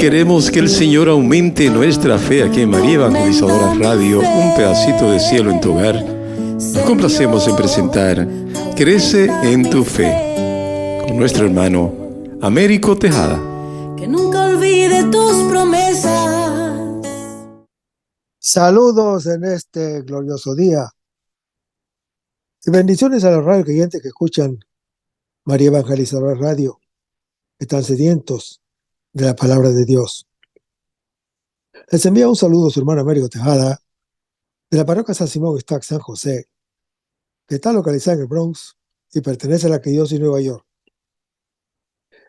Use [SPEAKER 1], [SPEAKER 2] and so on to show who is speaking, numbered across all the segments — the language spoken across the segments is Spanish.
[SPEAKER 1] Queremos que el Señor aumente nuestra fe aquí en María Evangelizadora Radio, un pedacito de cielo en tu hogar. Nos complacemos en presentar Crece en tu fe con nuestro hermano Américo Tejada.
[SPEAKER 2] Que nunca olvide tus promesas.
[SPEAKER 3] Saludos en este glorioso día y bendiciones a los radio creyentes que escuchan María Evangelizadora Radio, que están sedientos de la palabra de Dios. Les envía un saludo a su hermano Américo Tejada de la parroquia San Simón Stack San José, que está localizada en el Bronx y pertenece a la Arquidiócesis de Nueva York.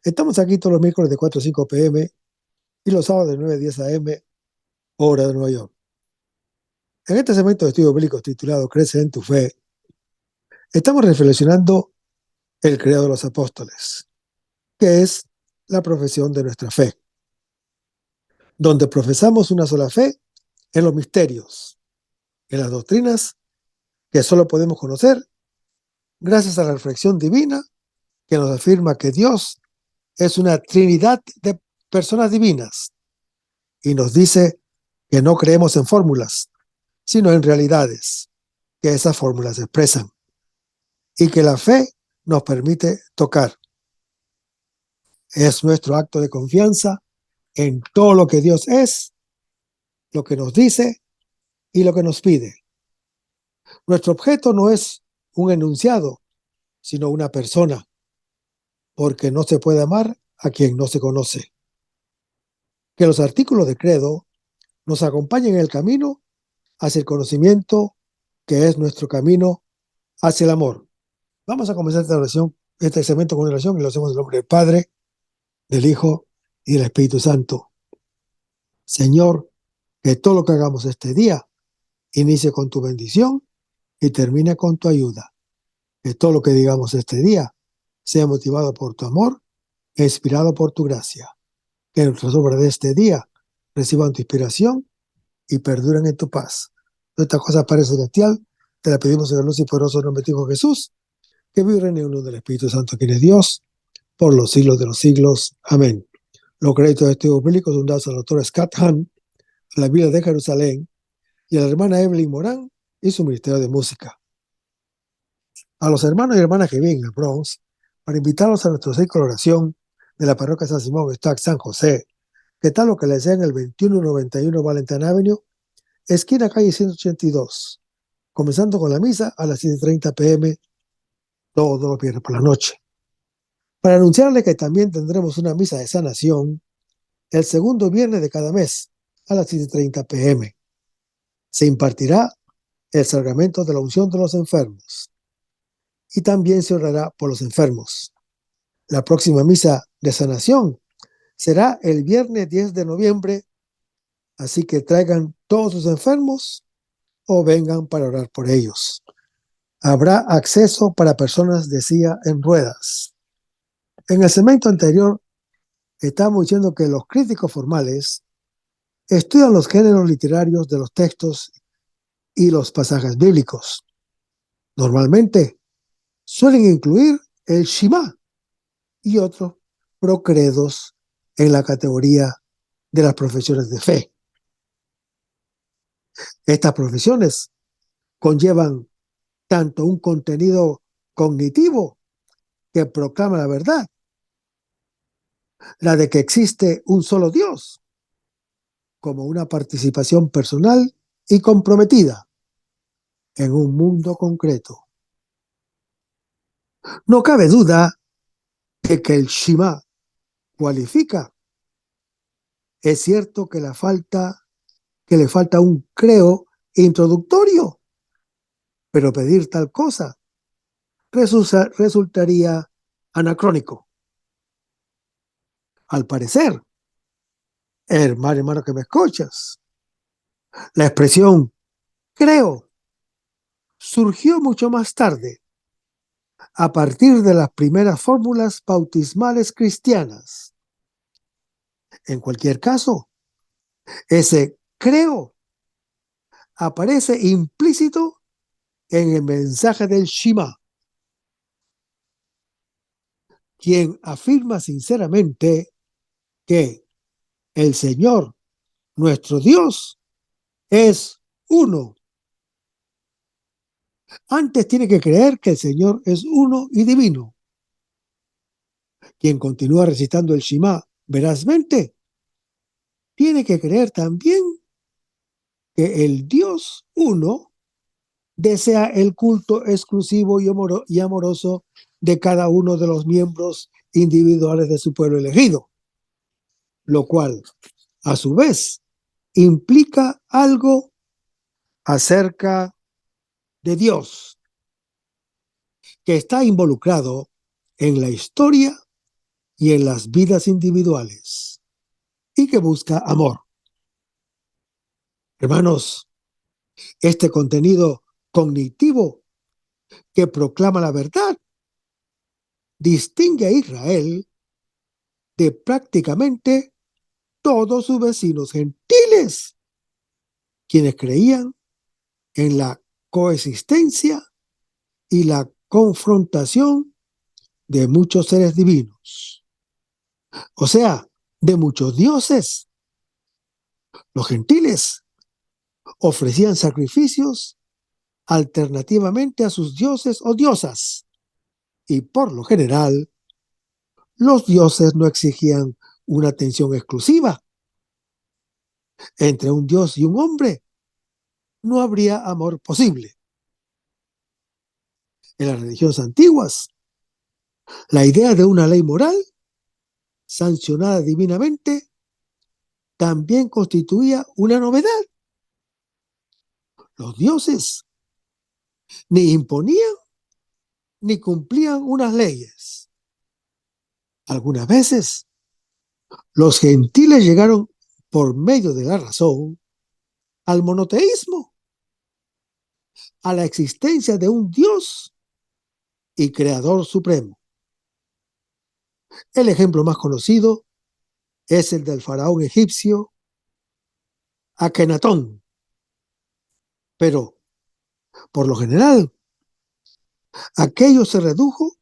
[SPEAKER 3] Estamos aquí todos los miércoles de 4 a 5 p.m. y los sábados de 9 a 10 a.m. hora de Nueva York. En este segmento de estudios bíblicos titulado Crece en tu fe, estamos reflexionando el credo de los apóstoles, que es la profesión de nuestra fe, donde profesamos una sola fe en los misterios, en las doctrinas que solo podemos conocer gracias a la reflexión divina que nos afirma que Dios es una trinidad de personas divinas y nos dice que no creemos en fórmulas, sino en realidades que esas fórmulas expresan y que la fe nos permite tocar. Es nuestro acto de confianza en todo lo que Dios es, lo que nos dice y lo que nos pide. Nuestro objeto no es un enunciado, sino una persona, porque no se puede amar a quien no se conoce. Que los artículos de credo nos acompañen en el camino hacia el conocimiento, que es nuestro camino hacia el amor. Vamos a comenzar esta oración, este segmento con oración, y lo hacemos en el nombre del Padre, del Hijo y del Espíritu Santo. Señor, que todo lo que hagamos este día inicie con tu bendición y termine con tu ayuda. Que todo lo que digamos este día sea motivado por tu amor e inspirado por tu gracia. Que nuestras obras de este día reciban tu inspiración y perduren en tu paz. Esta cosa Padre Celestial, te la pedimos en el luz y poderoso nombre de tu Hijo Jesús, que vive y reine en uno del Espíritu Santo, quien es Dios, por los siglos de los siglos. Amén. Los créditos de estudios bíblicos son dados al doctor Scott Hahn, a la Biblia de Jerusalén, y a la hermana Evelyn Morán y su ministerio de música. A los hermanos y hermanas que viven en el Bronx, para invitarlos a nuestro círculo de oración de la parroquia San Simón Stack San José, que está localizada en el 2191 Valentine Avenue, esquina calle 182, comenzando con la misa a las 7:30 p.m. todos los viernes por la noche. Para anunciarle que también tendremos una misa de sanación el segundo viernes de cada mes a las 7:30 p.m. Se impartirá el sacramento de la unción de los enfermos y también se orará por los enfermos. La próxima misa de sanación será el viernes 10 de noviembre, así que traigan todos sus enfermos o vengan para orar por ellos. Habrá acceso para personas de silla en ruedas. En el segmento anterior estamos diciendo que los críticos formales estudian los géneros literarios de los textos y los pasajes bíblicos. Normalmente suelen incluir el Shema y otros procredos en la categoría de las profesiones de fe. Estas profesiones conllevan tanto un contenido cognitivo que proclama la verdad, la de que existe un solo Dios, como una participación personal y comprometida en un mundo concreto. No cabe duda de que el Shema cualifica. Es cierto que le falta un creo introductorio, pero pedir tal cosa resultaría anacrónico. Al parecer, hermano que me escuchas, la expresión creo surgió mucho más tarde, a partir de las primeras fórmulas bautismales cristianas. En cualquier caso, ese creo aparece implícito en el mensaje del Shema. Quien afirma sinceramente que El Señor, nuestro Dios, es uno. Antes tiene que creer que el Señor es uno y divino. Quien continúa recitando el Shema verazmente, tiene que creer también que el Dios uno desea el culto exclusivo y amoroso de cada uno de los miembros individuales de su pueblo elegido, lo cual, a su vez, implica algo acerca de Dios, que está involucrado en la historia y en las vidas individuales, y que busca amor. Hermanos, este contenido cognitivo que proclama la verdad distingue a Israel de prácticamente todos sus vecinos gentiles, quienes creían en la coexistencia y la confrontación de muchos seres divinos, o sea, de muchos dioses. Los gentiles ofrecían sacrificios alternativamente a sus dioses o diosas, y por lo general, los dioses no exigían una atención exclusiva. Entre un dios y un hombre no habría amor posible. En las religiones antiguas, la idea de una ley moral sancionada divinamente también constituía una novedad. Los dioses ni imponían ni cumplían unas leyes. Algunas veces, los gentiles llegaron por medio de la razón al monoteísmo, a la existencia de un Dios y Creador supremo. El ejemplo más conocido es el del faraón egipcio Akenatón, pero por lo general aquello se redujo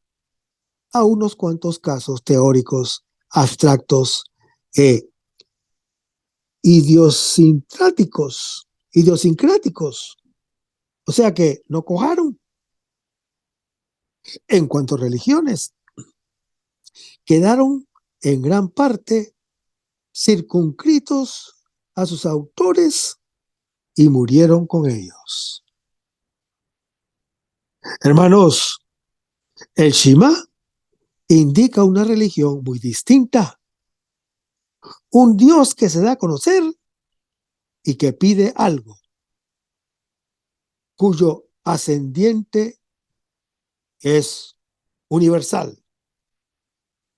[SPEAKER 3] a unos cuantos casos teóricos abstractos e idiosincráticos, o sea que no cojaron. En cuanto a religiones, quedaron en gran parte circunscritos a sus autores y murieron con ellos. Hermanos, el Shema indica una religión muy distinta, un Dios que se da a conocer y que pide algo, cuyo ascendiente es universal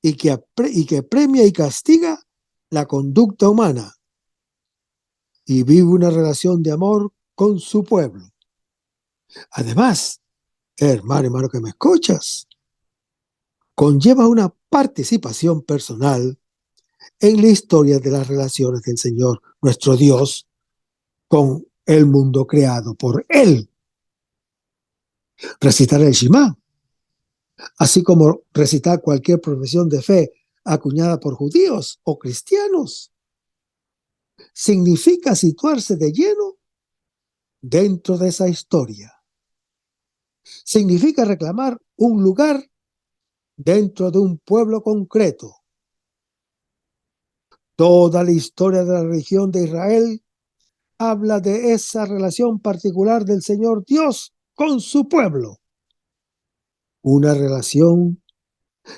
[SPEAKER 3] y que premia y castiga la conducta humana y vive una relación de amor con su pueblo. Además, hermano que me escuchas, conlleva una participación personal en la historia de las relaciones del Señor, nuestro Dios, con el mundo creado por Él. Recitar el Shema, así como recitar cualquier profesión de fe acuñada por judíos o cristianos, significa situarse de lleno dentro de esa historia. Significa reclamar un lugar dentro de un pueblo concreto. Toda la historia de la religión de Israel habla de esa relación particular del Señor Dios con su pueblo. Una relación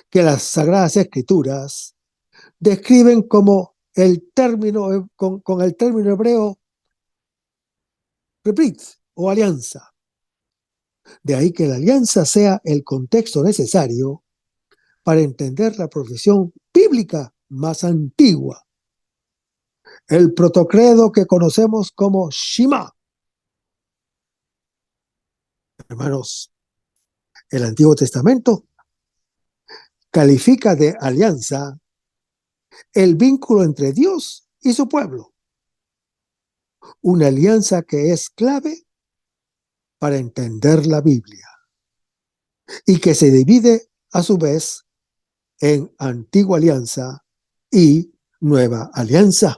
[SPEAKER 3] que las Sagradas Escrituras describen como con el término hebreo reprit o alianza. De ahí que la alianza sea el contexto necesario para entender la profesión bíblica más antigua, el protocredo que conocemos como Shema. Hermanos, el Antiguo Testamento califica de alianza el vínculo entre Dios y su pueblo, una alianza que es clave para entender la Biblia y que se divide a su vez en antigua alianza y nueva alianza.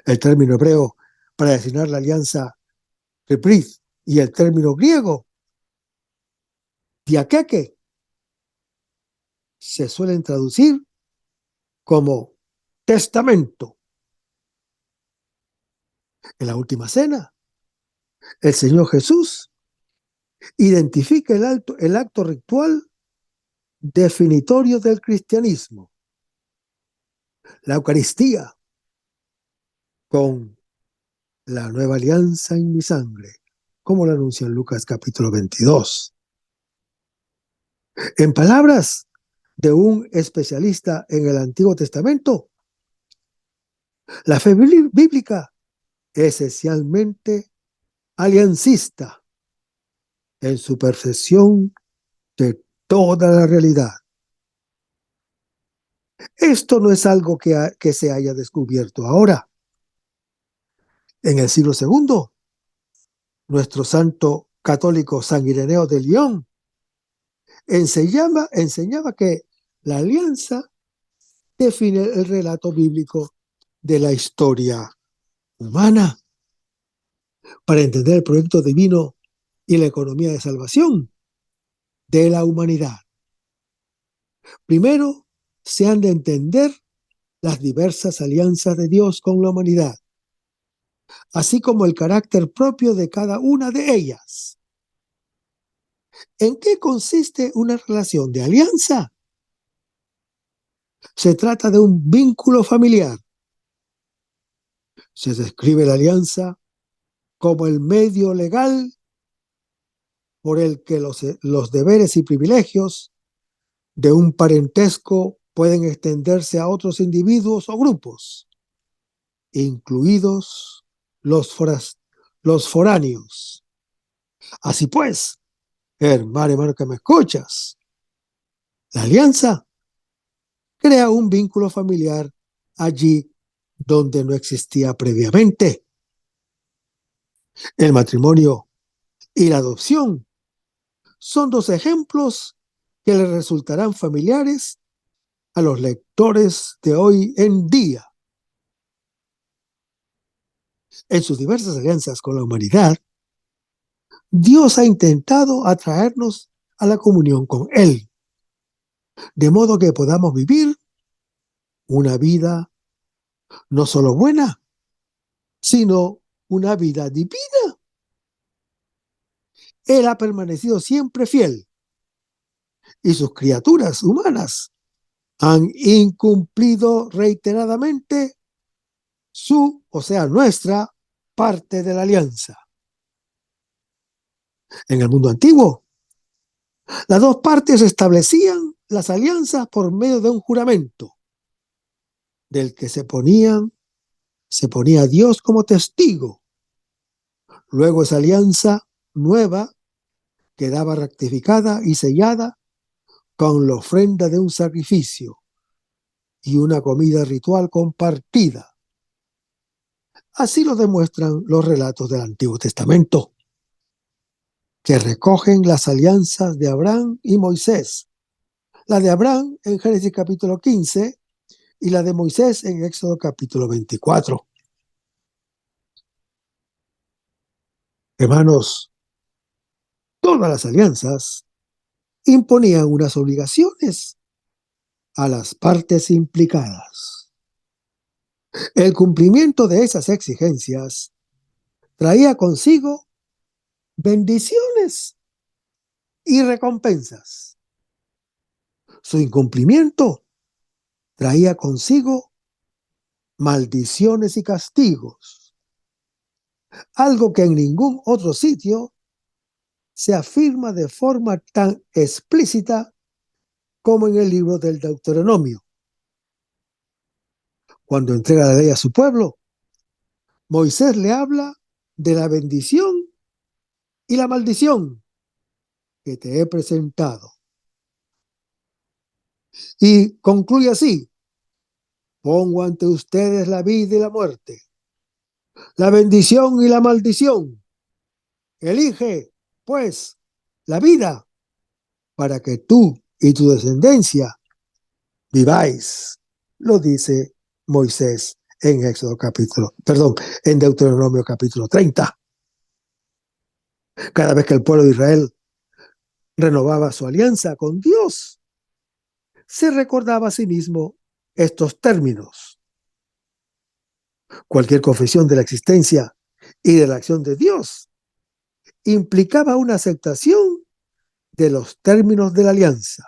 [SPEAKER 3] El término hebreo para designar la alianza Brit y el término griego diakeke se suelen traducir como testamento. En la última cena, el Señor Jesús identifica el acto ritual definitorio del cristianismo, la Eucaristía, con la nueva alianza en mi sangre, como lo anuncia en Lucas capítulo 22. En palabras de un especialista en el Antiguo Testamento, la fe bíblica es esencialmente aliancista en su percepción de toda la realidad. Esto no es algo que se haya descubierto ahora. En el siglo II, nuestro santo católico San Ireneo de León enseñaba que la alianza define el relato bíblico de la historia humana. Para entender el proyecto divino y la economía de salvación de la humanidad, primero se han de entender las diversas alianzas de Dios con la humanidad, así como el carácter propio de cada una de ellas. ¿En qué consiste una relación de alianza? Se trata de un vínculo familiar. Se describe la alianza como el medio legal por el que los deberes y privilegios de un parentesco pueden extenderse a otros individuos o grupos, incluidos los foráneos. Así pues, hermano que me escuchas, la alianza crea un vínculo familiar allí donde no existía previamente. El matrimonio y la adopción son dos ejemplos que le resultarán familiares a los lectores de hoy en día. En sus diversas alianzas con la humanidad, Dios ha intentado atraernos a la comunión con Él, de modo que podamos vivir una vida no solo buena, sino una vida divina. Él ha permanecido siempre fiel y sus criaturas humanas han incumplido reiteradamente nuestra parte de la alianza. En el mundo antiguo, las dos partes establecían las alianzas por medio de un juramento, del que se ponía a Dios como testigo. Luego esa alianza nueva quedaba ratificada y sellada con la ofrenda de un sacrificio y una comida ritual compartida. Así lo demuestran los relatos del Antiguo Testamento, que recogen las alianzas de Abraham y Moisés. La de Abraham en Génesis capítulo 15 y la de Moisés en Éxodo capítulo 24. Hermanos, todas las alianzas imponían unas obligaciones a las partes implicadas. El cumplimiento de esas exigencias traía consigo bendiciones y recompensas. Su incumplimiento traía consigo maldiciones y castigos, algo que en ningún otro sitio se afirma de forma tan explícita como en el libro del Deuteronomio. Cuando entrega la ley a su pueblo, Moisés le habla de la bendición y la maldición que te he presentado. Y concluye así: pongo ante ustedes la vida y la muerte, la bendición y la maldición. Elige, pues, la vida para que tú y tu descendencia viváis lo dice Moisés en en Deuteronomio capítulo 30. Cada vez que el pueblo de Israel renovaba su alianza con Dios, se recordaba a sí mismo estos términos. Cualquier confesión de la existencia y de la acción de Dios implicaba una aceptación de los términos de la alianza.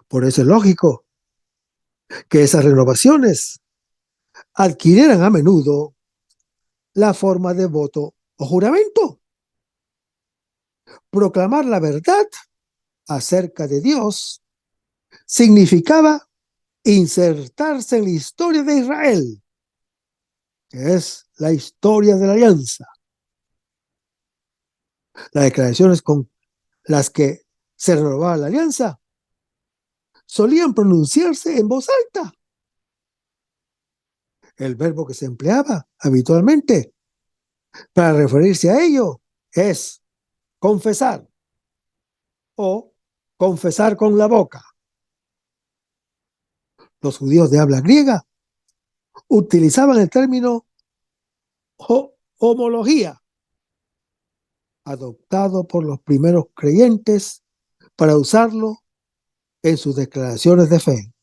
[SPEAKER 3] Por eso es lógico que esas renovaciones adquirieran a menudo la forma de voto o juramento. Proclamar la verdad acerca de Dios significaba insertarse en la historia de Israel, que es la historia de la alianza. Las declaraciones con las que se renovaba la alianza solían pronunciarse en voz alta. El verbo que se empleaba habitualmente para referirse a ello es confesar o confesar con la boca. Los judíos de habla griega utilizaban el término homología, adoptado por los primeros creyentes para usarlo en sus declaraciones de fe.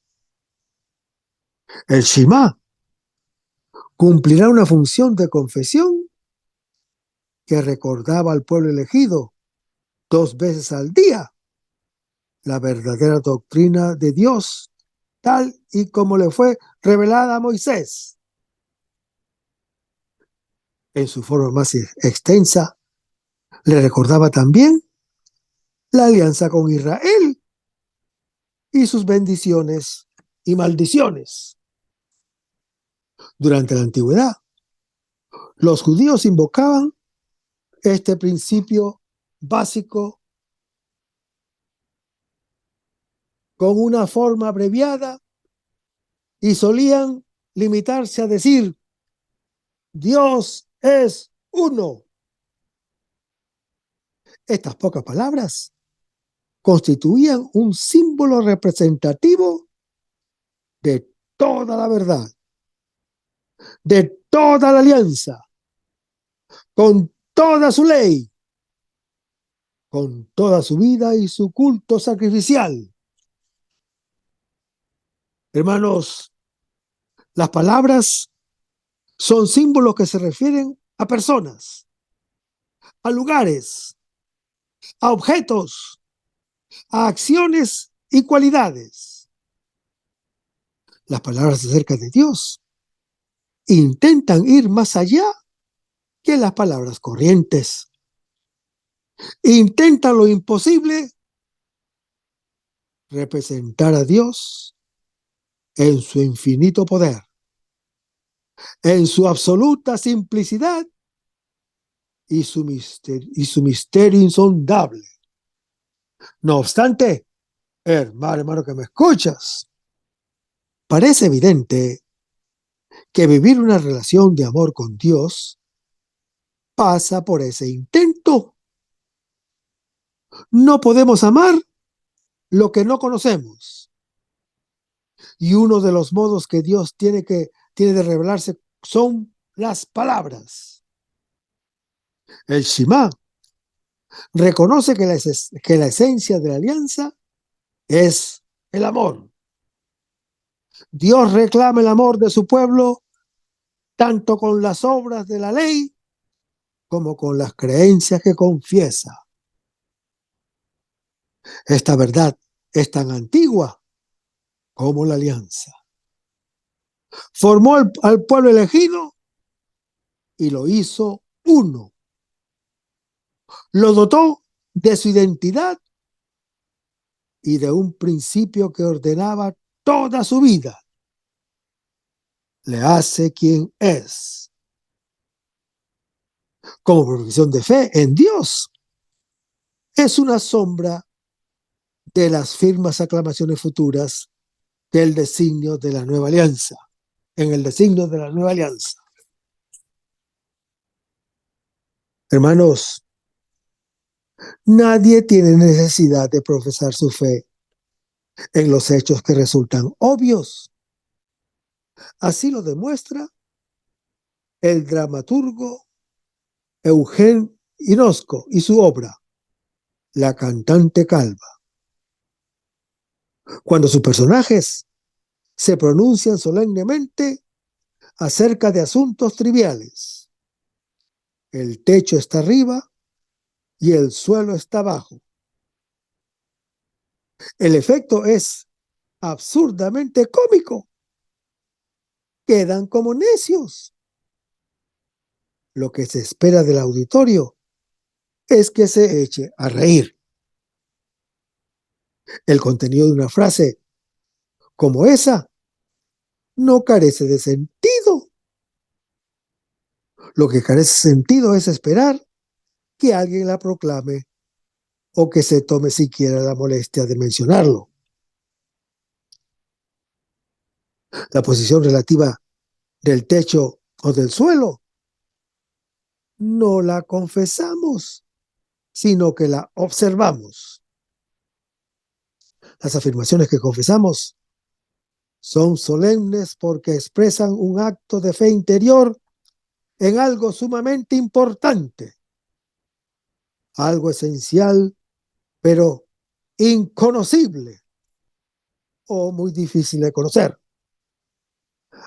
[SPEAKER 3] El Shema cumplirá una función de confesión que recordaba al pueblo elegido 2 veces al día la verdadera doctrina de Dios, tal y como le fue revelada a Moisés. En su forma más extensa, le recordaba también la alianza con Israel y sus bendiciones y maldiciones. Durante la antigüedad, los judíos invocaban este principio básico con una forma abreviada y solían limitarse a decir: Dios es uno. Estas pocas palabras constituían un símbolo representativo de toda la verdad, de toda la alianza, con toda su ley, con toda su vida y su culto sacrificial. Hermanos, las palabras son símbolos que se refieren a personas, a lugares, a objetos, a acciones y cualidades. Las palabras acerca de Dios intentan ir más allá que las palabras corrientes. Intentan lo imposible: representar a Dios en su infinito poder, en su absoluta simplicidad y su misterio insondable. No obstante, hermano que me escuchas, parece evidente que vivir una relación de amor con Dios pasa por ese intento. No podemos amar lo que no conocemos. Y uno de los modos que Dios tiene de revelarse son las palabras. El Shema reconoce que la esencia de la alianza es el amor. Dios reclama el amor de su pueblo tanto con las obras de la ley como con las creencias que confiesa. Esta verdad es tan antigua como la alianza. Formó al pueblo elegido y lo hizo uno. Lo dotó de su identidad y de un principio que ordenaba toda su vida. Le hace quien es. Como profesión de fe en Dios, es una sombra de las firmes aclamaciones futuras del designio de la nueva alianza. En el designio de la nueva alianza. Hermanos, nadie tiene necesidad de profesar su fe en los hechos que resultan obvios. Así lo demuestra el dramaturgo Eugen Ionesco y su obra, La cantante calva. Cuando sus personajes se pronuncian solemnemente acerca de asuntos triviales. El techo está arriba y el suelo está abajo. El efecto es absurdamente cómico. Quedan como necios. Lo que se espera del auditorio es que se eche a reír. El contenido de una frase como esa no carece de sentido. Lo que carece de sentido es esperar que alguien la proclame o que se tome siquiera la molestia de mencionarlo. La posición relativa del techo o del suelo no la confesamos, sino que la observamos. Las afirmaciones que confesamos son solemnes porque expresan un acto de fe interior en algo sumamente importante, algo esencial, pero inconocible o muy difícil de conocer,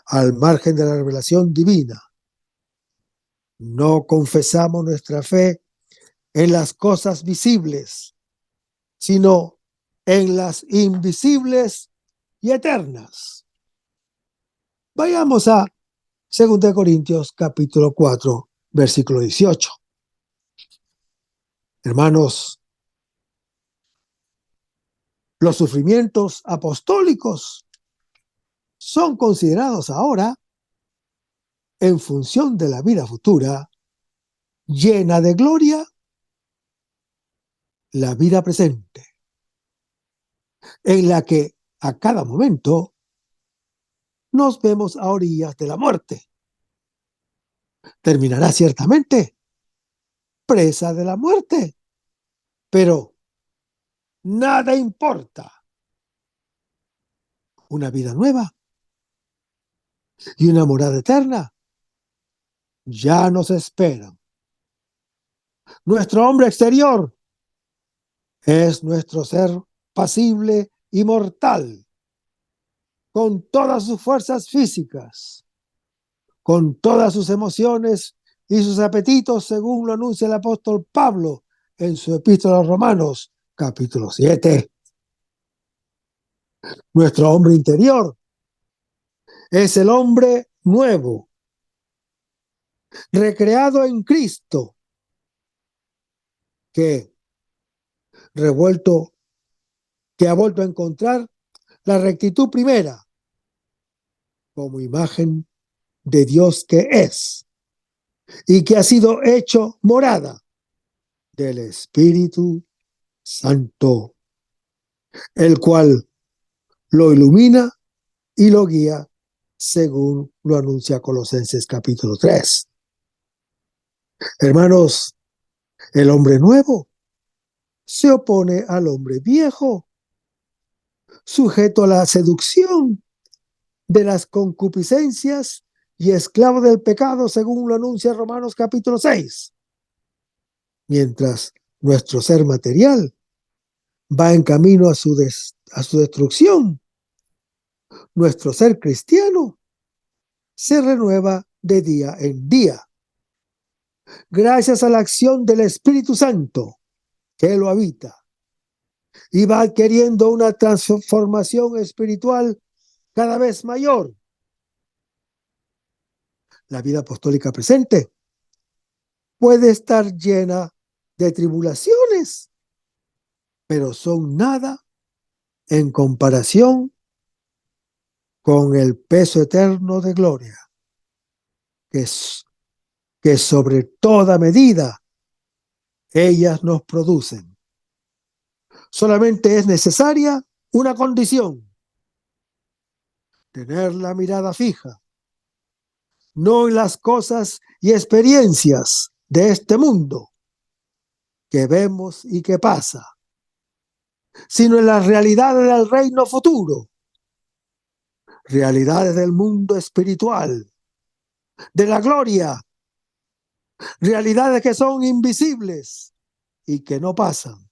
[SPEAKER 3] al margen de la revelación divina. No confesamos nuestra fe en las cosas visibles, sino en las invisibles y eternas. Vayamos a 2 Corintios capítulo 4, versículo 18. Hermanos, los sufrimientos apostólicos son considerados ahora, en función de la vida futura, llena de gloria, la vida presente, en la que a cada momento nos vemos a orillas de la muerte. Terminará ciertamente presa de la muerte, pero nada importa. Una vida nueva y una morada eterna ya nos esperan. Nuestro hombre exterior es nuestro ser pasible y mortal, con todas sus fuerzas físicas, con todas sus emociones y sus apetitos, según lo anuncia el apóstol Pablo en su epístola a los Romanos, capítulo 7. Nuestro hombre interior es el hombre nuevo, recreado en Cristo, que ha vuelto a encontrar la rectitud primera como imagen de Dios que es y que ha sido hecho morada del Espíritu Santo, el cual lo ilumina y lo guía, según lo anuncia Colosenses capítulo 3. Hermanos, el hombre nuevo se opone al hombre viejo, sujeto a la seducción de las concupiscencias y esclavo del pecado, según lo anuncia Romanos capítulo 6. Mientras nuestro ser material va en camino a su destrucción, nuestro ser cristiano se renueva de día en día, gracias a la acción del Espíritu Santo que lo habita, y va adquiriendo una transformación espiritual cada vez mayor. La vida apostólica presente puede estar llena de tribulaciones, pero son nada en comparación con el peso eterno de gloria que sobre toda medida ellas nos producen. Solamente es necesaria una condición: tener la mirada fija, no en las cosas y experiencias de este mundo que vemos y que pasa, sino en las realidades del reino futuro, realidades del mundo espiritual, de la gloria, realidades que son invisibles y que no pasan,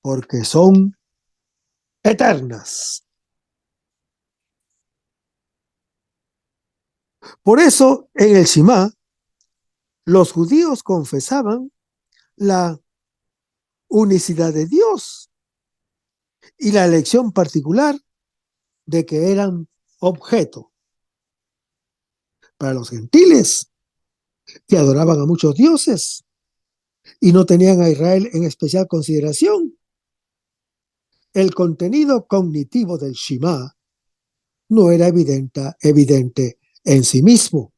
[SPEAKER 3] porque son eternas. Por eso, en el Shema, los judíos confesaban la unicidad de Dios y la elección particular de que eran objeto. Para los gentiles, que adoraban a muchos dioses y no tenían a Israel en especial consideración, el contenido cognitivo del Shema no era evidente en sí mismo.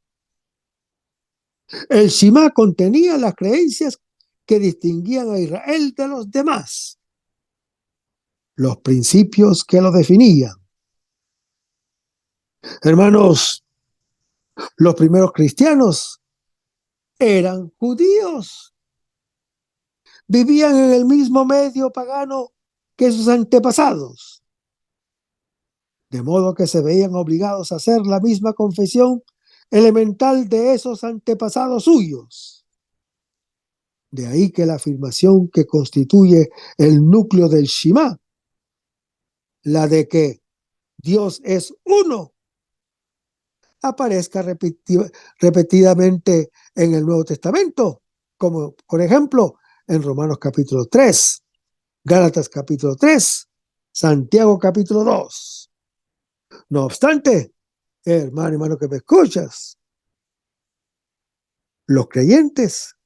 [SPEAKER 3] El Shema contenía las creencias que distinguían a Israel de los demás, los principios que lo definían. Hermanos, los primeros cristianos eran judíos, vivían en el mismo medio pagano que sus antepasados, de modo que se veían obligados a hacer la misma confesión elemental de esos antepasados suyos. De ahí que la afirmación que constituye el núcleo del Shema, la de que Dios es uno, aparezca repetidamente en el Nuevo Testamento, como por ejemplo en Romanos capítulo 3, Gálatas capítulo 3, Santiago capítulo 2. No obstante, hermano que me escuchas, los creyentes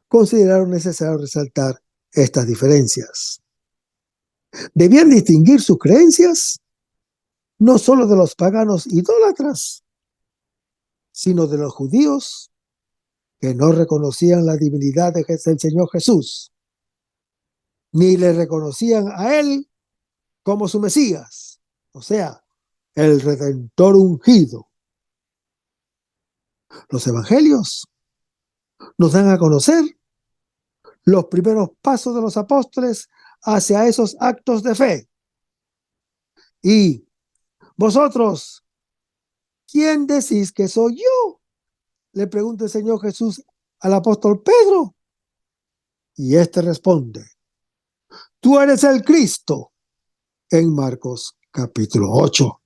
[SPEAKER 3] consideraron necesario resaltar estas diferencias. Debían distinguir sus creencias no solo de los paganos idólatras, sino de los judíos que no reconocían la divinidad del Señor Jesús, ni le reconocían a Él como su Mesías, o sea, el Redentor ungido. Los evangelios nos dan a conocer los primeros pasos de los apóstoles hacia esos actos de fe. Y vosotros, ¿quién decís que soy yo?, le pregunta el Señor Jesús al apóstol Pedro. Y éste responde: tú eres el Cristo, en Marcos capítulo 8.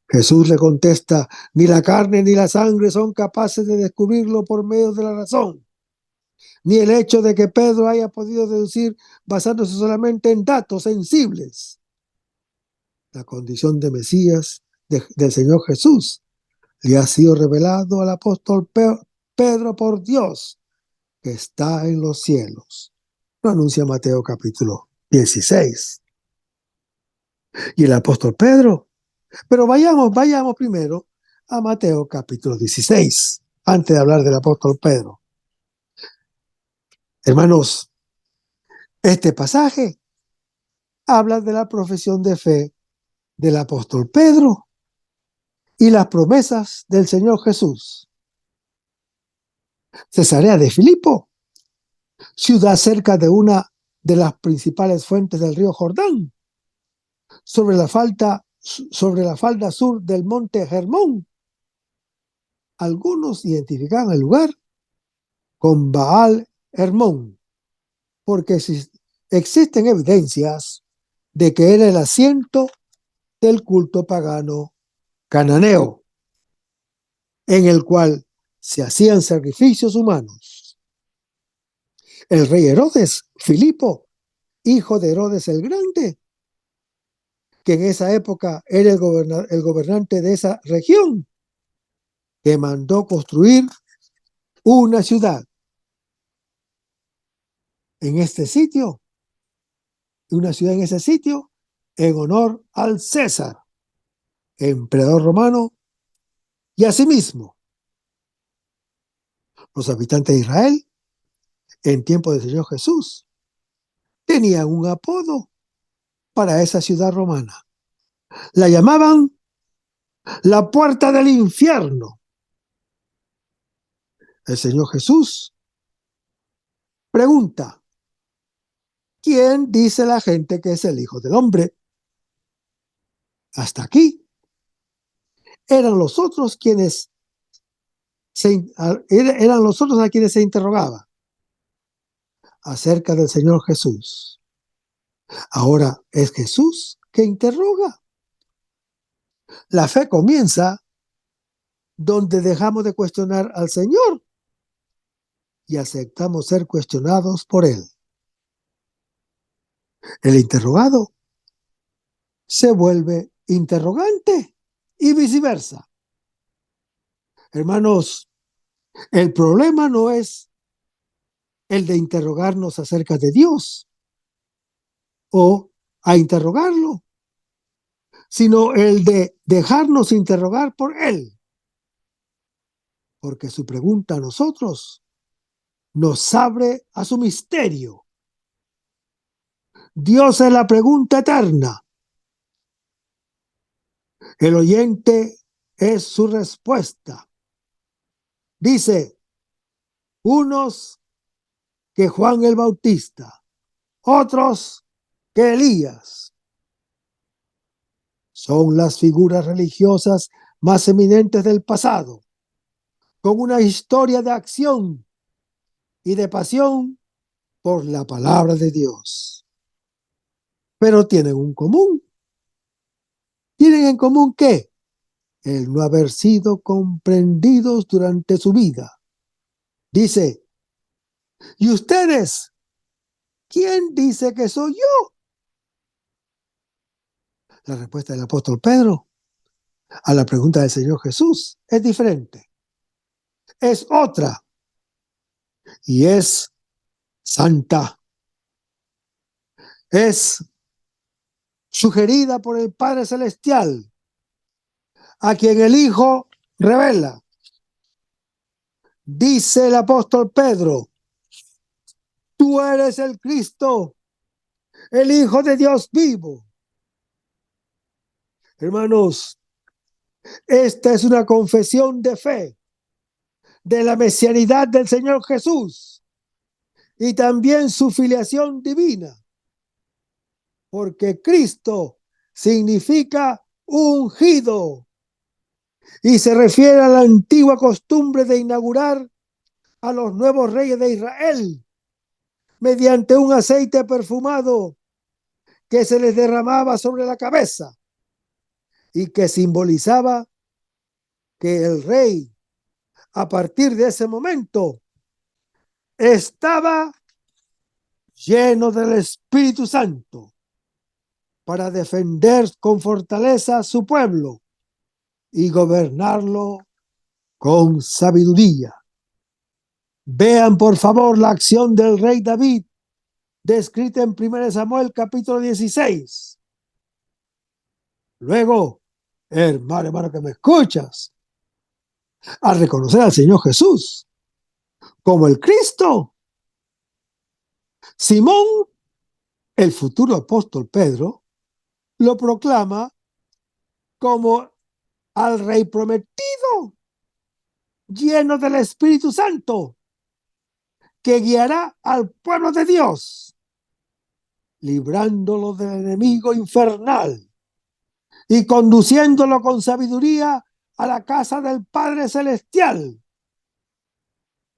[SPEAKER 3] Jesús le contesta: ni la carne ni la sangre son capaces de descubrirlo por medio de la razón, ni el hecho de que Pedro haya podido deducir basándose solamente en datos sensibles la condición de Mesías del Señor Jesús le ha sido revelado al apóstol Pedro por Dios, que está en los cielos. Lo anuncia Mateo capítulo 16. Y el apóstol Pedro. Pero vayamos primero a Mateo capítulo 16, antes de hablar del apóstol Pedro. Hermanos, este pasaje habla de la profesión de fe del apóstol Pedro y las promesas del Señor Jesús. Cesarea de Filipo, ciudad cerca de una de las principales fuentes del río Jordán, sobre la falda sur del monte Hermón. Algunos identifican el lugar con Baal Hermón, porque existen evidencias de que era el asiento del culto pagano cananeo, en el cual se hacían sacrificios humanos. El rey Herodes Filipo, hijo de Herodes el Grande, que en esa época era el gobernante de esa región, que mandó construir una ciudad en este sitio, una ciudad en ese sitio, en honor al César, emperador romano, y asimismo los habitantes de Israel, en tiempo del Señor Jesús, tenían un apodo para esa ciudad romana. La llamaban la puerta del infierno. El Señor Jesús pregunta: ¿quién dice la gente que es el Hijo del Hombre? Hasta aquí eran los otros quienes eran los otros a quienes se interrogaba acerca del Señor Jesús. Ahora es Jesús que interroga. La fe comienza donde dejamos de cuestionar al Señor y aceptamos ser cuestionados por Él. El interrogado se vuelve interrogante y viceversa. Hermanos, el problema no es el de interrogarnos acerca de Dios o a interrogarlo, sino el de dejarnos interrogar por Él, porque su pregunta a nosotros nos abre a su misterio. Dios es la pregunta eterna. El oyente es su respuesta. Dice, unos que Juan el Bautista, otros que Elías. Son las figuras religiosas más eminentes del pasado, con una historia de acción y de pasión por la palabra de Dios. Pero tienen un común. ¿Tienen en común qué? El no haber sido comprendidos durante su vida. Dice, ¿y ustedes? ¿Quién dice que soy yo? La respuesta del apóstol Pedro a la pregunta del Señor Jesús es diferente. Es otra. Y es santa. Es sugerida por el Padre Celestial, a quien el Hijo revela. Dice el apóstol Pedro, tú eres el Cristo, el Hijo de Dios vivo. Hermanos, esta es una confesión de fe de la mesianidad del Señor Jesús y también su filiación divina, porque Cristo significa ungido y se refiere a la antigua costumbre de inaugurar a los nuevos reyes de Israel mediante un aceite perfumado que se les derramaba sobre la cabeza y que simbolizaba que el rey, a partir de ese momento, estaba lleno del Espíritu Santo para defender con fortaleza a su pueblo y gobernarlo con sabiduría. Vean por favor la acción del rey David descrita en 1 Samuel capítulo 16. Luego, hermano que me escuchas, al reconocer al Señor Jesús como el Cristo, Simón, el futuro apóstol Pedro, lo proclama como al rey prometido, lleno del Espíritu Santo, que guiará al pueblo de Dios, librándolo del enemigo infernal y conduciéndolo con sabiduría a la casa del Padre Celestial.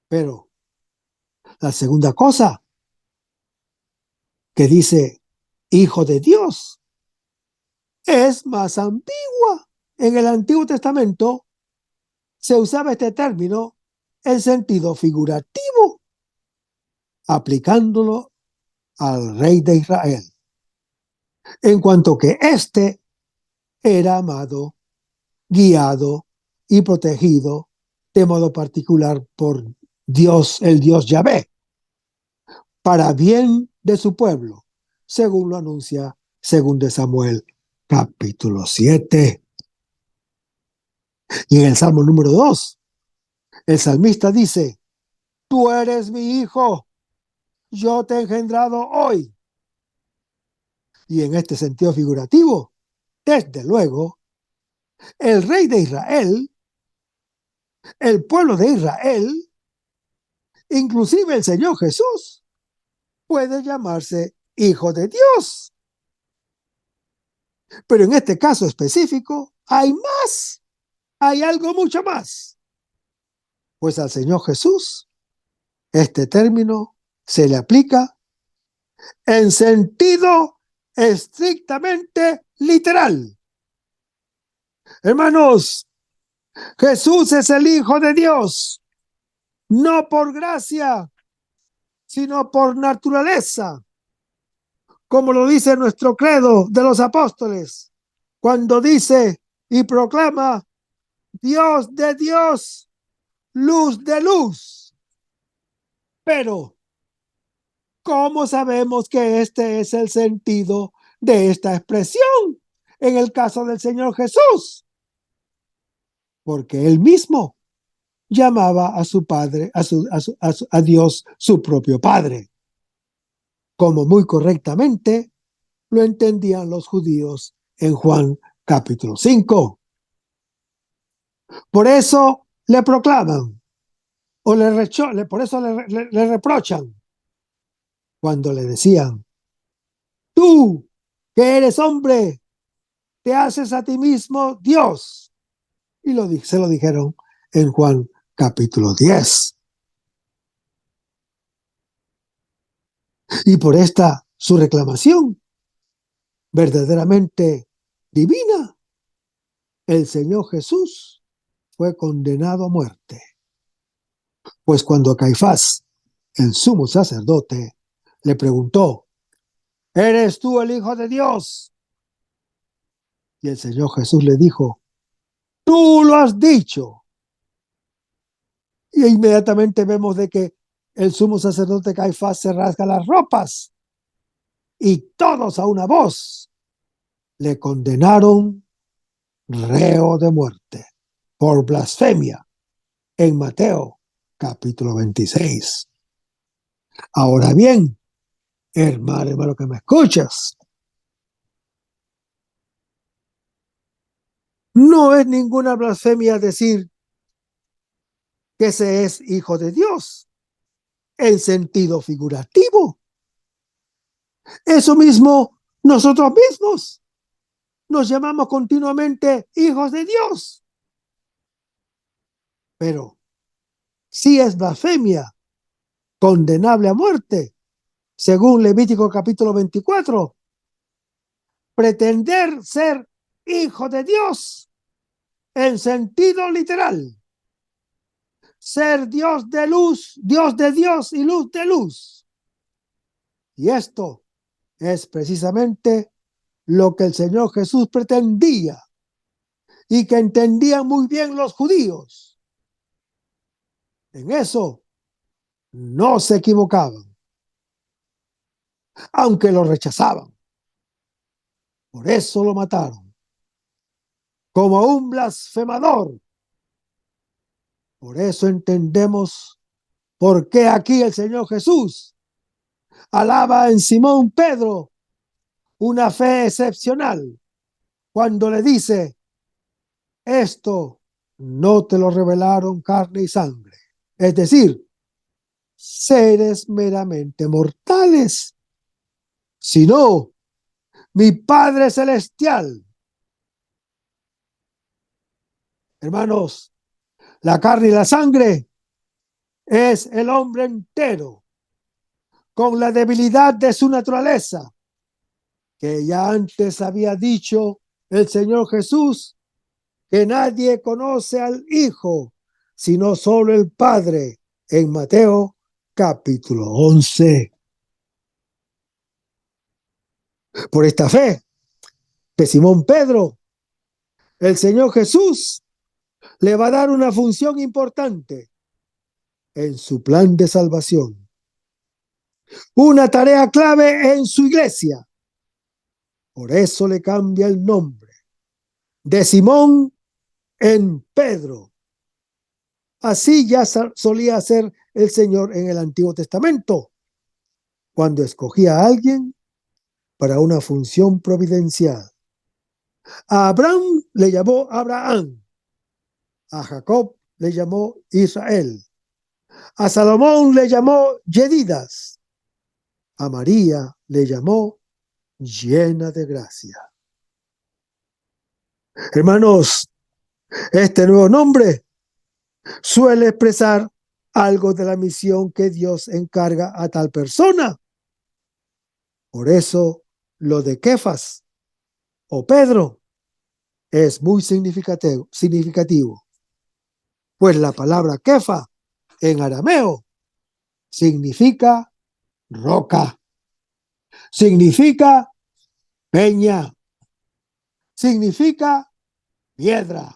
[SPEAKER 3] Pero la segunda cosa que dice Hijo de Dios es más ambigua. En el Antiguo Testamento se usaba este término en sentido figurativo, aplicándolo al rey de Israel, en cuanto que éste era amado, guiado y protegido de modo particular por Dios, el Dios Yahvé, para bien de su pueblo, según lo anuncia 2 Samuel capítulo 7. Y en el Salmo número 2, el salmista dice, tú eres mi hijo, yo te he engendrado hoy. Y en este sentido figurativo, desde luego, el rey de Israel, el pueblo de Israel, inclusive el Señor Jesús, puede llamarse Hijo de Dios. Pero en este caso específico hay más, hay algo mucho más. Pues al Señor Jesús este término se le aplica en sentido estrictamente literal. Hermanos, Jesús es el Hijo de Dios, no por gracia, sino por naturaleza, como lo dice nuestro credo de los apóstoles, cuando dice y proclama: Dios de Dios, luz de luz. Pero, ¿cómo sabemos que este es el sentido de esta expresión en el caso del Señor Jesús? Porque él mismo llamaba a su padre, a Dios su propio padre, como muy correctamente lo entendían los judíos en Juan capítulo 5. Por eso le proclaman, o por eso le reprochan, cuando le decían: tú, que eres hombre, te haces a ti mismo Dios. Y se lo dijeron en Juan capítulo 10. Y por esta su reclamación verdaderamente divina, el Señor Jesús fue condenado a muerte. Pues cuando Caifás, el sumo sacerdote, le preguntó: ¿eres tú el Hijo de Dios? Y el Señor Jesús le dijo: tú lo has dicho. Y inmediatamente vemos de que el sumo sacerdote Caifás se rasga las ropas y todos a una voz le condenaron reo de muerte por blasfemia en Mateo capítulo 26. Ahora bien, hermano que me escuchas, no es ninguna blasfemia decir que se es hijo de Dios en sentido figurativo. Eso mismo nosotros mismos nos llamamos continuamente hijos de Dios. Pero si es blasfemia condenable a muerte, según Levítico capítulo 24, pretender ser hijo de Dios en sentido literal, ser Dios de luz, Dios de Dios y luz de luz. Y esto es precisamente lo que el Señor Jesús pretendía y que entendían muy bien los judíos. En eso no se equivocaban, aunque lo rechazaban. Por eso lo mataron, como un blasfemador. Por eso entendemos por qué aquí el Señor Jesús alaba en Simón Pedro una fe excepcional cuando le dice: esto no te lo revelaron carne y sangre, es decir, seres meramente mortales, sino mi Padre Celestial. Hermanos, la carne y la sangre es el hombre entero, con la debilidad de su naturaleza, que ya antes había dicho el Señor Jesús, que nadie conoce al Hijo, sino solo el Padre, en Mateo capítulo 11. Por esta fe de Simón Pedro, el Señor Jesús le va a dar una función importante en su plan de salvación, una tarea clave en su iglesia. Por eso le cambia el nombre de Simón en Pedro. Así ya solía hacer el Señor en el Antiguo Testamento, cuando escogía a alguien para una función providencial. A Abraham le llamó Abraham, a Jacob le llamó Israel, a Salomón le llamó Yedidas, a María le llamó llena de gracia. Hermanos, este nuevo nombre suele expresar algo de la misión que Dios encarga a tal persona. Por eso, lo de Kefas o Pedro es muy significativo, pues la palabra Kefa en arameo significa roca, significa peña, significa piedra.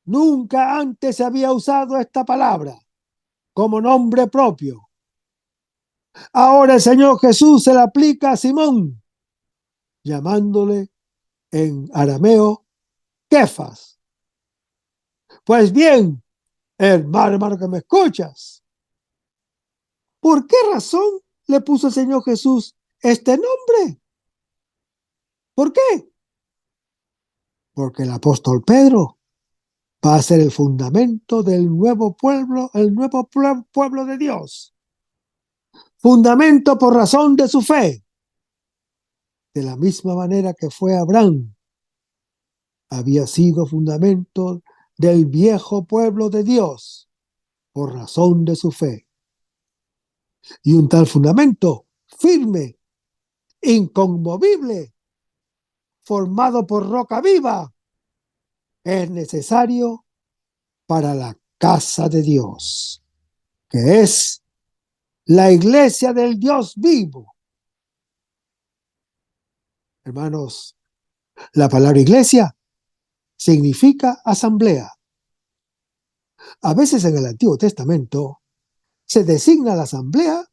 [SPEAKER 3] Nunca antes se había usado esta palabra como nombre propio. Ahora el Señor Jesús se la aplica a Simón, llamándole en arameo Kefas. Pues bien, hermano que me escuchas, ¿por qué razón le puso el Señor Jesús este nombre? ¿Por qué? Porque el apóstol Pedro va a ser el fundamento del nuevo pueblo, pueblo de Dios. Fundamento por razón de su fe. De la misma manera que fue Abraham, había sido fundamento del viejo pueblo de Dios por razón de su fe. Y un tal fundamento firme, inconmovible, formado por roca viva, es necesario para la casa de Dios, que es la iglesia del Dios vivo. Hermanos, la palabra iglesia significa asamblea. A veces en el Antiguo Testamento se designa la asamblea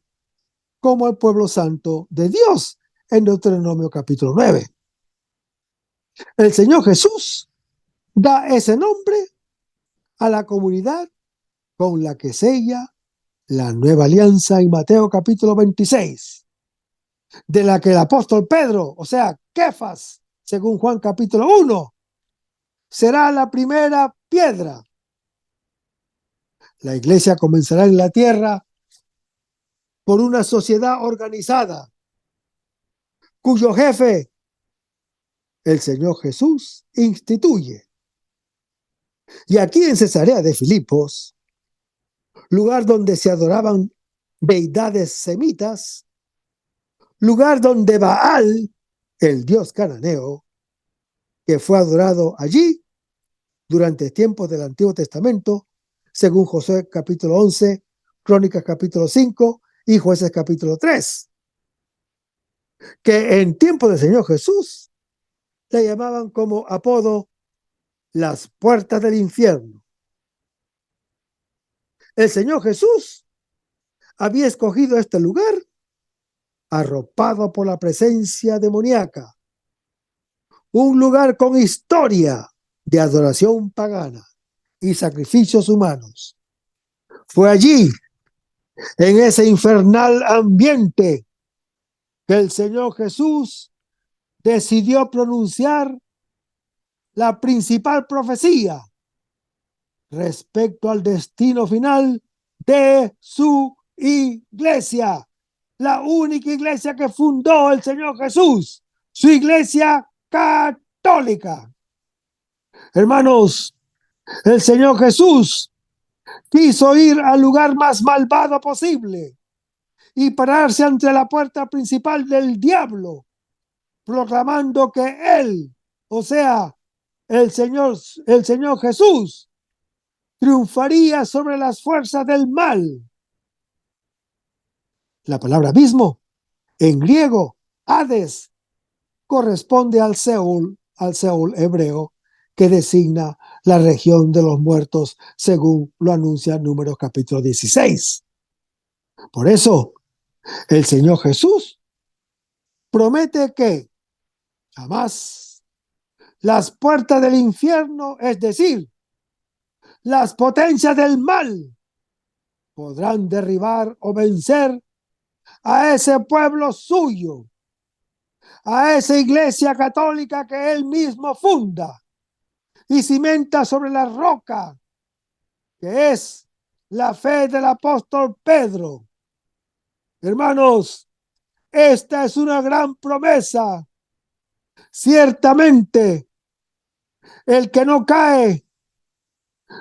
[SPEAKER 3] como el pueblo santo de Dios en Deuteronomio capítulo 9. El Señor Jesús da ese nombre a la comunidad con la que sella la nueva alianza en Mateo capítulo 26, de la que el apóstol Pedro, o sea, Kefas, según Juan capítulo 1, será la primera piedra. La iglesia comenzará en la tierra por una sociedad organizada, cuyo jefe el Señor Jesús instituye. Y aquí en Cesarea de Filipos, lugar donde se adoraban deidades semitas, lugar donde Baal, el dios cananeo, que fue adorado allí durante tiempos del Antiguo Testamento, según Josué capítulo 11, Crónicas capítulo 5 y Jueces capítulo 3, que en tiempo del Señor Jesús le llamaban como apodo las puertas del infierno. El Señor Jesús había escogido este lugar arropado por la presencia demoníaca, un lugar con historia de adoración pagana y sacrificios humanos. Fue allí, en ese infernal ambiente, que el Señor Jesús decidió pronunciar la principal profecía respecto al destino final de su iglesia, la única iglesia que fundó el Señor Jesús, su iglesia católica. Hermanos, el Señor Jesús quiso ir al lugar más malvado posible y pararse ante la puerta principal del diablo, proclamando que él, o sea, el Señor Jesús, triunfaría sobre las fuerzas del mal. La palabra abismo, en griego, Hades, corresponde al Seol hebreo, que designa la región de los muertos, según lo anuncia Números capítulo 16. Por eso, el Señor Jesús promete que jamás las puertas del infierno, es decir, las potencias del mal, podrán derribar o vencer a ese pueblo suyo, a esa iglesia católica que él mismo funda y cimenta sobre la roca, que es la fe del apóstol Pedro. Hermanos, Esta es una gran promesa. Ciertamente, el que no cae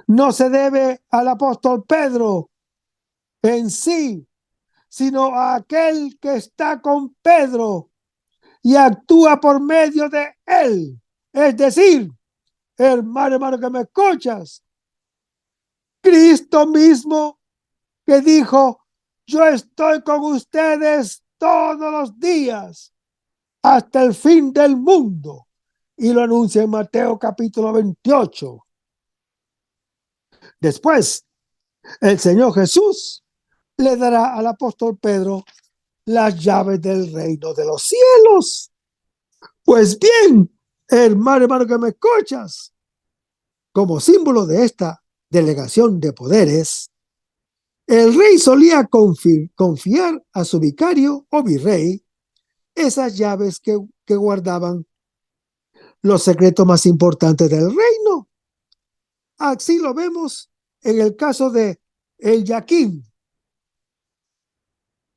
[SPEAKER 3] no se debe al apóstol Pedro en sí, sino a aquel que está con Pedro y actúa por medio de él. Es decir, hermano que me escuchas, Cristo mismo que dijo, yo estoy con ustedes todos los días hasta el fin del mundo. Y lo anuncia en Mateo capítulo 28. Después, el Señor Jesús le dará al apóstol Pedro las llaves del reino de los cielos. Pues bien, hermano que me escuchas, como símbolo de esta delegación de poderes, el rey solía confiar a su vicario o virrey esas llaves que guardaban los secretos más importantes del reino. Así lo vemos en el caso de Eliaquim,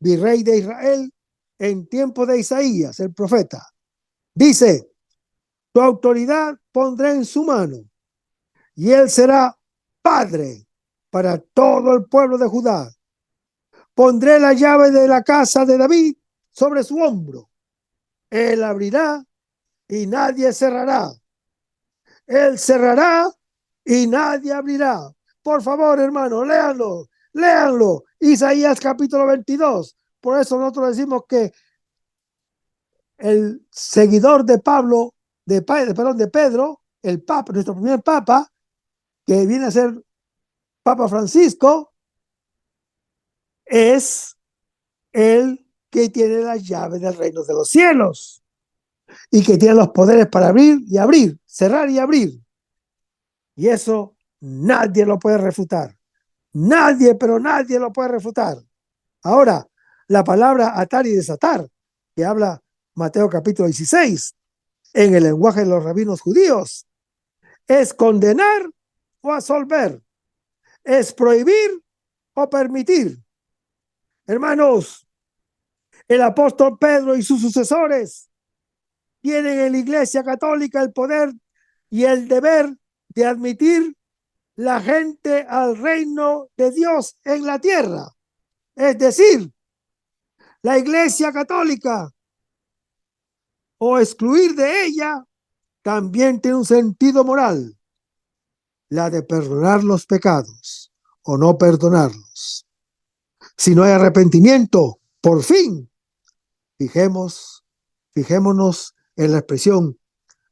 [SPEAKER 3] virrey de Israel en tiempo de Isaías, el profeta. Dice, tu autoridad pondré en su mano y él será padre para todo el pueblo de Judá. Pondré la llave de la casa de David sobre su hombro. Él abrirá y nadie cerrará. Él cerrará y nadie abrirá. Por favor, hermano, léanlo, léanlo. Isaías capítulo 22. Por eso nosotros decimos que el seguidor de Pablo, de Pedro, el Papa, nuestro primer Papa, que viene a ser Papa Francisco, es el que tiene las llaves del reino de los cielos y que tiene los poderes para abrir y abrir, cerrar y abrir. Y eso nadie lo puede refutar. Nadie, pero nadie lo puede refutar. Ahora, la palabra atar y desatar, que habla Mateo capítulo 16, en el lenguaje de los rabinos judíos, es condenar o absolver, es prohibir o permitir. Hermanos, el apóstol Pedro y sus sucesores tienen en la Iglesia Católica el poder y el deber de admitir la gente al reino de Dios en la tierra. Es decir, la Iglesia Católica o excluir de ella también tiene un sentido moral, la de perdonar los pecados o no perdonarlos. Si no hay arrepentimiento, por fin, fijémonos en la expresión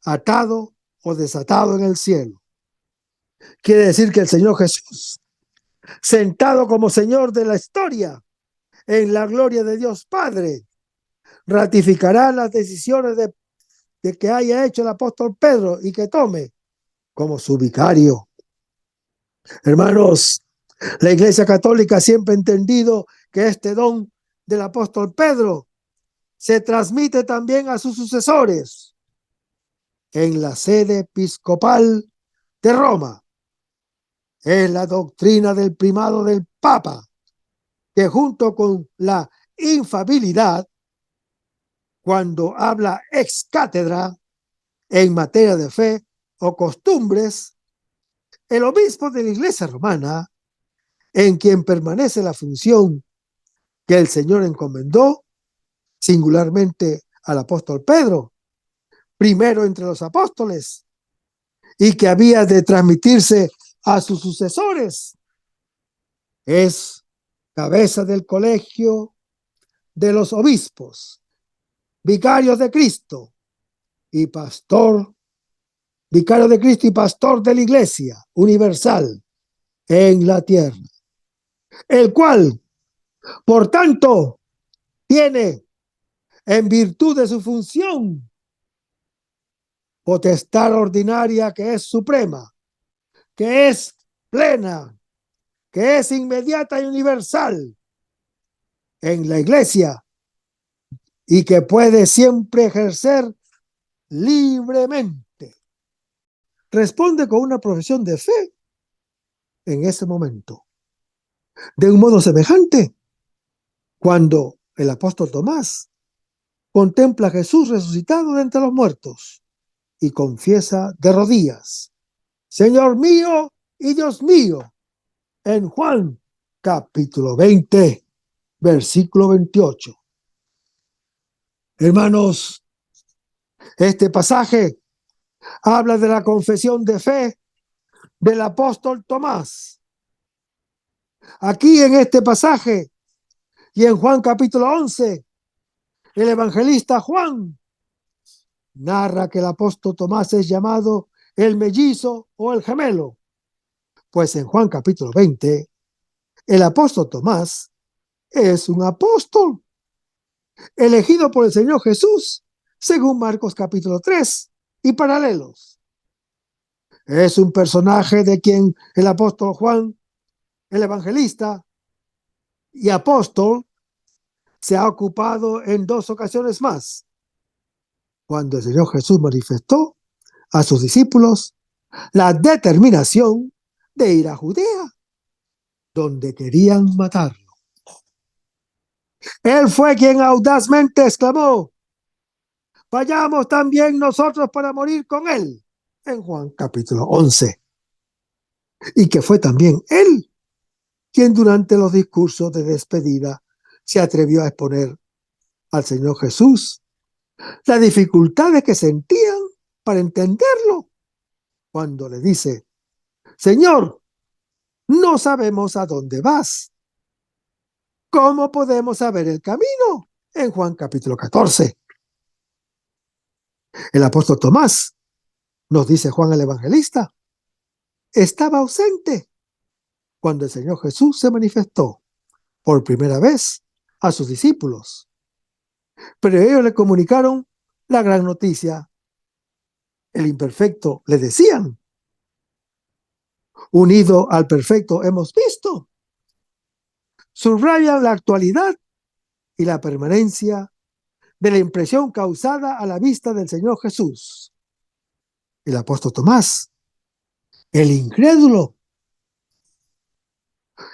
[SPEAKER 3] atado o desatado en el cielo. Quiere decir que el Señor Jesús, sentado como Señor de la historia, en la gloria de Dios Padre, ratificará las decisiones de que haya hecho el apóstol Pedro y que tome como su vicario. Hermanos, la Iglesia Católica siempre ha entendido que este don del apóstol Pedro se transmite también a sus sucesores en la sede episcopal de Roma. Es la doctrina del primado del Papa, que junto con la infalibilidad, cuando habla ex cátedra en materia de fe o costumbres, el obispo de la Iglesia romana, en quien permanece la función que el Señor encomendó singularmente al apóstol Pedro, primero entre los apóstoles, y que había de transmitirse a sus sucesores, es cabeza del colegio de los obispos, vicarios de Cristo y pastor, vicario de Cristo y pastor de la Iglesia universal en la tierra, el cual, por tanto, tiene en virtud de su función potestad ordinaria que es suprema, que es plena, que es inmediata y universal en la Iglesia y que puede siempre ejercer libremente. Responde con una profesión de fe en ese momento. De un modo semejante, cuando el apóstol Tomás contempla a Jesús resucitado de entre los muertos y confiesa de rodillas: Señor mío y Dios mío, en Juan capítulo 20, versículo 28. Hermanos, este pasaje habla de la confesión de fe del apóstol Tomás. Aquí en este pasaje y en Juan capítulo 11, el evangelista Juan narra que el apóstol Tomás es llamado el mellizo o el gemelo, pues en Juan capítulo 20, el apóstol Tomás es un apóstol elegido por el Señor Jesús, según Marcos capítulo 3 y paralelos. Es un personaje de quien el apóstol Juan, el evangelista y apóstol, se ha ocupado en 2 ocasiones más, cuando el Señor Jesús manifestó a sus discípulos la determinación de ir a Judea, donde querían matarlo. Él fue quien audazmente exclamó: vayamos también nosotros para morir con él, en Juan capítulo 11. Y que fue también él quien durante los discursos de despedida se atrevió a exponer al Señor Jesús las dificultades que sentían para entenderlo, cuando le dice: Señor, no sabemos a dónde vas. ¿Cómo podemos saber el camino? En Juan capítulo 14. El apóstol Tomás, nos dice Juan el evangelista, estaba ausente cuando el Señor Jesús se manifestó por primera vez a sus discípulos. Pero ellos le comunicaron la gran noticia. El imperfecto le decían: unido al perfecto hemos visto. Subrayan la actualidad y la permanencia de la impresión causada a la vista del Señor Jesús. El apóstol Tomás, el incrédulo,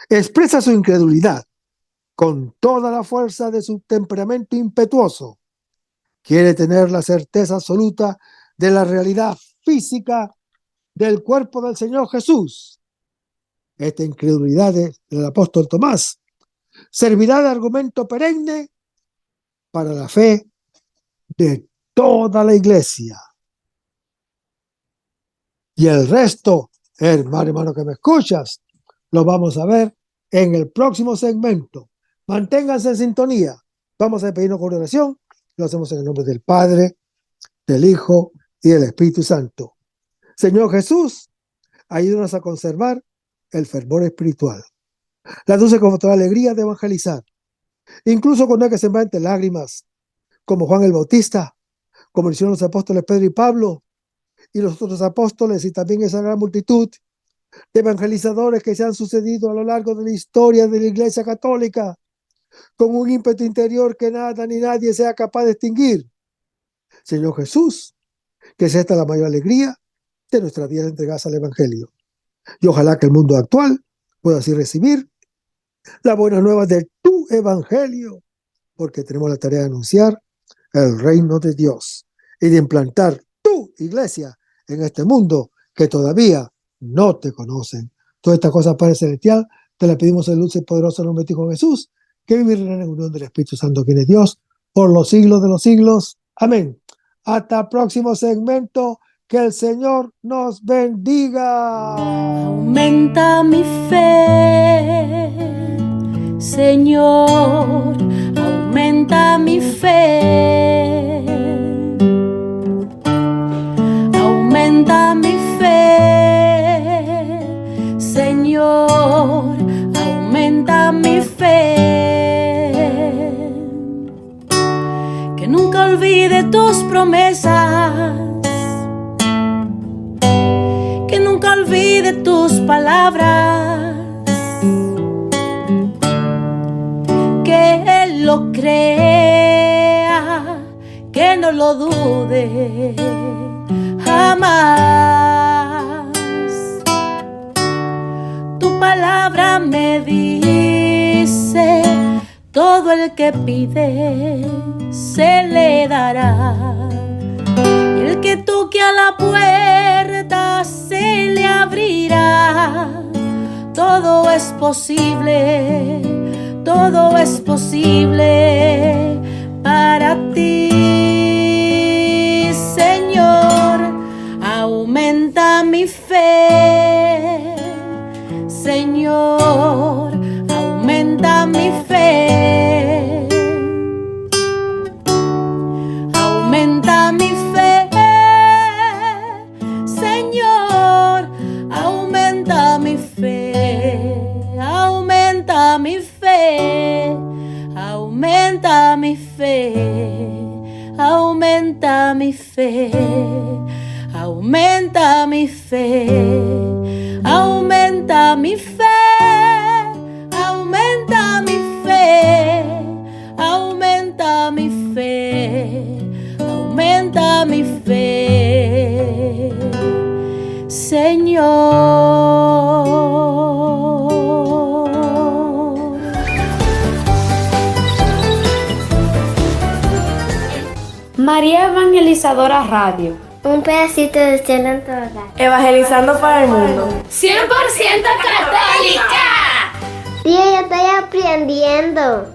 [SPEAKER 3] expresa su incredulidad con toda la fuerza de su temperamento impetuoso. Quiere tener la certeza absoluta de la realidad física del cuerpo del Señor Jesús. Esta incredulidad del apóstol Tomás servirá de argumento perenne para la fe de toda la iglesia. Y el resto, hermano que me escuchas, lo vamos a ver en el próximo segmento. Manténganse en sintonía. Vamos a pedirnos con oración. Lo hacemos en el nombre del Padre, del Hijo y del Espíritu Santo. Señor Jesús, ayúdanos a conservar el fervor espiritual, la dulce y confortable alegría de evangelizar, incluso cuando hay que sembrar entre lágrimas, como Juan el Bautista, como hicieron los apóstoles Pedro y Pablo, y los otros apóstoles, y también esa gran multitud de evangelizadores que se han sucedido a lo largo de la historia de la Iglesia Católica, con un ímpetu interior que nada ni nadie sea capaz de extinguir. Señor Jesús, que sea esta la mayor alegría de nuestra vida entregadas al Evangelio. Y ojalá que el mundo actual pueda así recibir las buenas nuevas de tu Evangelio, porque tenemos la tarea de anunciar el reino de Dios y de implantar tu iglesia en este mundo que todavía no te conocen. Todas estas cosas, Padre Celestial, te las pedimos en el dulce y poderoso nombre de tu Hijo Jesús, que vive en la unión del Espíritu Santo, quien es Dios, por los siglos de los siglos. Amén. Hasta el próximo segmento. Que el Señor nos bendiga.
[SPEAKER 2] Aumenta mi fe, Señor, aumenta mi fe. Aumenta mi fe, Señor, aumenta mi fe. Que nunca olvide tus promesas, que nunca olvide tus palabras, que Él lo crea, que no lo dude jamás. Tu palabra me dice: todo el que pide se le dará. Y el que toque a la puerta se le abrirá. Todo es posible para ti, Señor. Aumenta mi fe, Señor, aumenta mi fe. Aumenta mi fe, Señor, aumenta mi fe. Aumenta mi fe, aumenta mi fe, aumenta mi fe, aumenta mi fe, aumenta mi fe, aumenta mi fe, aumenta mi fe, aumenta mi fe, Señor.
[SPEAKER 4] María Evangelizadora Radio.
[SPEAKER 5] Un pedacito de cielo en tu hogar.
[SPEAKER 4] Evangelizando para el mundo.
[SPEAKER 6] 100% católica.
[SPEAKER 5] Tía, yo estoy aprendiendo.